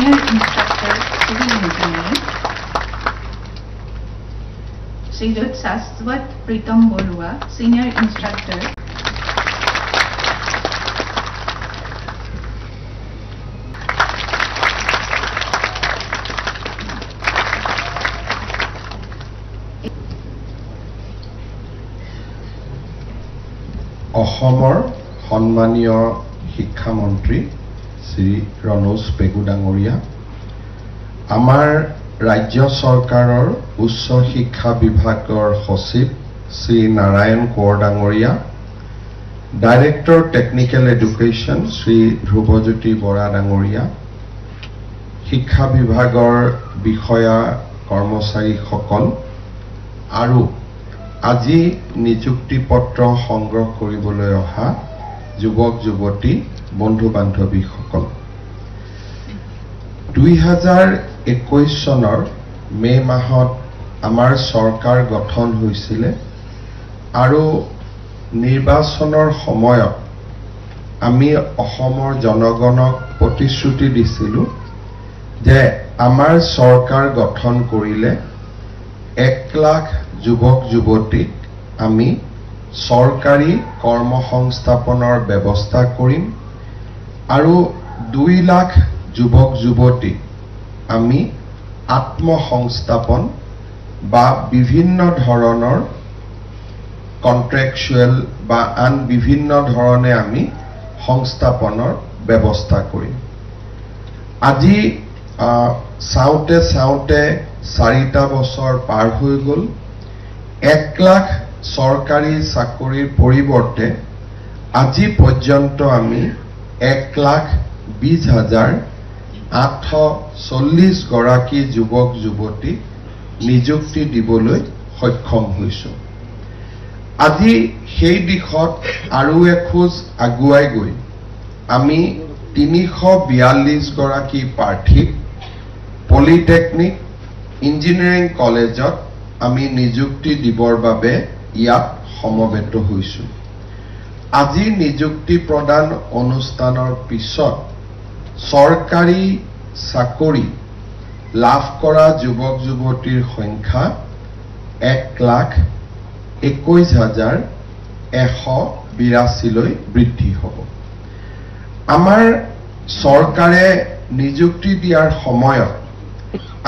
Senior Instructor, Civil Engineering. Sridhar Saswat Pritam Borua, Senior Instructor. অসমৰ সন্মানীয় শিক্ষামন্ত্ৰী শ্ৰী ৰণোজ পেগু ডাঙৰীয়া, আমাৰ ৰাজ্য চৰকাৰৰ উচ্চ শিক্ষা বিভাগৰ সচিব শ্ৰী নাৰায়ণ কোঁৱৰ ডাঙৰীয়া, director technical education Shri Dhrubajyoti Bora ডাঙৰীয়া, শিক্ষা বিভাগৰ বিষয়া কৰ্মচাৰীসকল আৰু আজি নিযুক্তি পত্ৰ সংগ্ৰহ কৰিবলৈ অহা যুৱক যুৱতী বন্ধু বান্ধৱীসকল, 2021 চনৰ মে মাহত আমাৰ চৰকাৰ গঠন হৈছিল আৰু নিৰ্বাচনৰ সময়ত আমি অসমৰ জনগণক প্ৰতিশ্ৰুতি দিছিলো যে আমাৰ চৰকাৰ গঠন কৰিলে 1 লাখ যুৱক যুৱতীক আমি চৰকাৰী কৰ্মসংস্থাপনৰ ব্যৱস্থা কৰিম আৰু 2 লাখ যুৱক যুৱতীক আমি আত্মসংস্থাপন বা বিভিন্ন ধৰণৰ কন্ট্ৰেকচুৱেল বা আন বিভিন্ন ধৰণে আমি সংস্থাপনৰ ব্যৱস্থা কৰিম। আজি চাওঁতে চাওঁতে 4টা বছৰ পাৰ হৈ গ'ল। 1 লাখ চৰকাৰী চাকৰিৰ পৰিৱৰ্তে আজি পৰ্যন্ত আমি 1,20,840 গৰাকী যুৱক যুৱতীক নিযুক্তি দিবলৈ সক্ষম হৈছো। আজি সেই দিশত আৰু এখোজ আগুৱাই গৈ আমি 342 গৰাকী প্ৰাৰ্থীক পলিটেকনিক ইঞ্জিনিয়াৰিং কলেজত আমি নিযুক্তি দিবৰ বাবে ইয়াত সমবেত হৈছো। আজি নিযুক্তি প্ৰদান অনুষ্ঠানৰ পিছত চৰকাৰী চাকৰি লাভ কৰা যুৱক যুৱতীৰ সংখ্যা 1,21,182 লৈ বৃদ্ধি হ'ব। আমাৰ চৰকাৰে নিযুক্তি দিয়াৰ সময়ত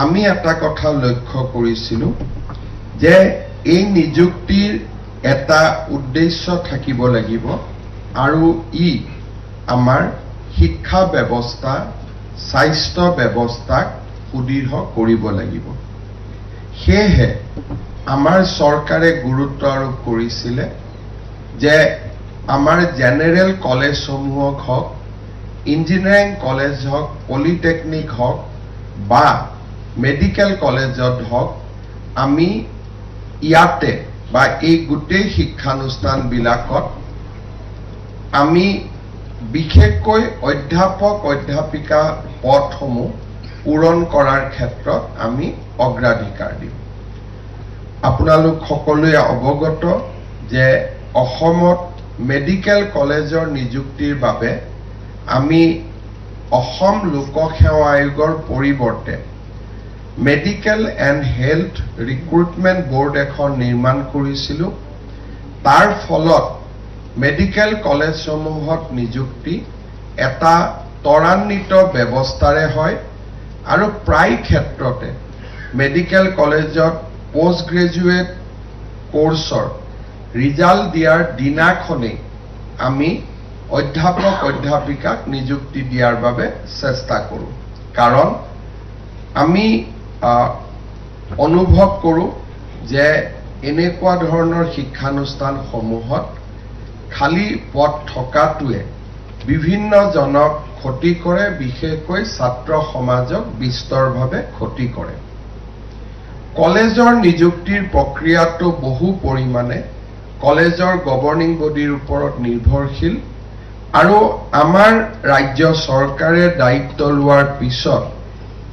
আমি এটা কথা লক্ষ্য কৰিছিলো যে এই নিযুক্তিৰ এটা উদ্দেশ্য থাকিব লাগিব আৰু ই আমাৰ শিক্ষা ব্যৱস্থা স্বাস্থ্য ব্যৱস্থাক সুদৃঢ় কৰিব লাগিব। সেয়েহে আমাৰ চৰকাৰে গুৰুত্ব আৰোপ কৰিছিল যে আমাৰ জেনেৰেল কলেজসমূহক হওক, ইঞ্জিনিয়াৰিং কলেজ হওক, পলিটেকনিক হওক বা মেডিকেল কলেজত হওক, আমি ইয়াতে বা এই গোটেই শিক্ষানুষ্ঠানবিলাকত আমি বিশেষকৈ অধ্যাপক অধ্যাপিকা পদসমূহ পূৰণ কৰাৰ ক্ষেত্ৰত আমি অগ্ৰাধিকাৰ দিম। আপোনালোক সকলোৱে অৱগত যে অসমত মেডিকেল কলেজৰ নিযুক্তিৰ বাবে আমি অসম লোকসেৱা আয়োগৰ পৰিৱৰ্তে medical and health recruitment board এখন নিৰ্মাণ কৰিছিলো। তাৰ ফলত মেডিকেল কলেজসমূহত নিযুক্তি এটা ত্বৰান্বিত ব্যৱস্থাৰে হয় আৰু প্ৰায় ক্ষেত্ৰতে মেডিকেল কলেজত পোষ্ট গ্ৰেজুৱেট কোৰ্ছৰ ৰিজাল্ট দিয়াৰ দিনাখনেই আমি অধ্যাপক অধ্যাপিকাক নিযুক্তি দিয়াৰ বাবে চেষ্টা কৰোঁ। কাৰণ আমি অনুভৱ কৰোঁ যে এনেকুৱা ধৰণৰ শিক্ষানুষ্ঠানসমূহত খালি পদ থকাটোৱে বিভিন্নজনক ক্ষতি কৰে, বিশেষকৈ ছাত্ৰ সমাজক বিস্তৰভাৱে ক্ষতি কৰে। কলেজৰ নিযুক্তিৰ প্ৰক্ৰিয়াটো বহু পৰিমাণে কলেজৰ গভৰ্নিং বডিৰ ওপৰত নিৰ্ভৰশীল আৰু আমাৰ ৰাজ্য চৰকাৰে দায়িত্ব লোৱাৰ পিছত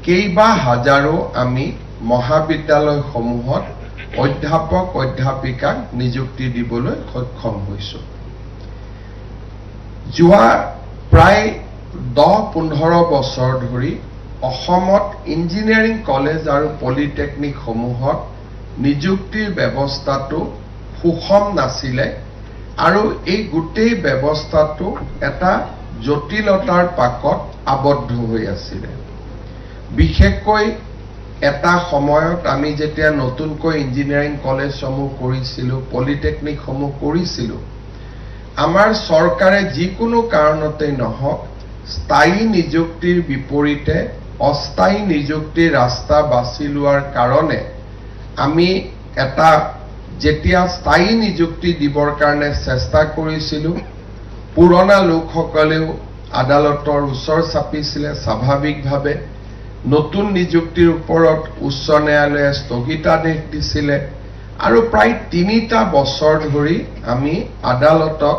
কেইবা হাজাৰো আমি মহাবিদ্যালয়সমূহত অধ্যাপক অধ্যাপিকাক নিযুক্তি দিবলৈ সক্ষম হৈছো। যোৱা প্ৰায় 10-15 বছৰ ধৰি অসমত ইঞ্জিনিয়াৰিং কলেজ আৰু পলিটেকনিক সমূহত নিযুক্তিৰ ব্যৱস্থাটো সুষম নাছিলে আৰু এই গোটেই ব্যৱস্থাটো এটা জটিলতাৰ পাকত আবদ্ধ হৈ আছিল বিশেষকৈ এটা সময়ত আমি যেতিয়া নতুনকৈ ইঞ্জিনিয়াৰিং কলেজসমূহ কৰিছিলো পলিটেকনিকসমূহ কৰিছিলো আমাৰ চৰকাৰে যিকোনো কাৰণতে নহওক স্থায়ী নিযুক্তিৰ বিপৰীতে অস্থায়ী নিযুক্তিৰ ৰাস্তা বাছি লোৱাৰ কাৰণে আমি এটা যেতিয়া স্থায়ী নিযুক্তি দিবৰ কাৰণে চেষ্টা কৰিছিলো পুৰণা লোকসকলেও আদালতৰ ওচৰ চাপিছিলে স্বাভাৱিকভাৱে নতুন নিযুক্তিৰ ওপৰত উচ্চ ন্যায়ালয়ে স্থগিতাদেশ দিছিলে আৰু প্ৰায় ৩টা বছৰ ধৰি আমি আদালতক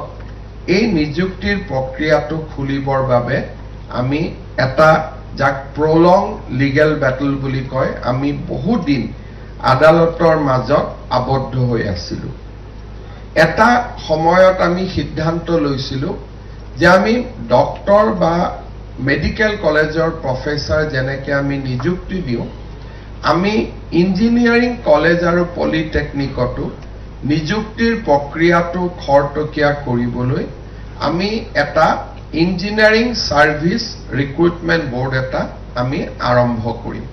এই নিযুক্তিৰ প্ৰক্ৰিয়াটো খুলিবৰ বাবে আমি এটা যাক প্ৰলং লিগেল বেটল বুলি কয় আমি বহু দিন আদালতৰ মাজত আবদ্ধ হৈ আছিলো এটা সময়ত আমি সিদ্ধান্ত লৈছিলো যে আমি ডক্টৰ বা মেডিকেল কলেজৰ প্ৰফেসৰ যেনেকৈ আমি নিযুক্তি দিওঁ আমি ইঞ্জিনিয়াৰিং কলেজ আৰু পলিটেকনিকতো নিযুক্তিৰ প্ৰক্ৰিয়াটো খৰতকীয়া কৰিবলৈ আমি এটা ইঞ্জিনিয়াৰিং সাৰ্ভিস ৰিক্ৰুটমেন্ট বোৰ্ড এটা আমি আৰম্ভ কৰিম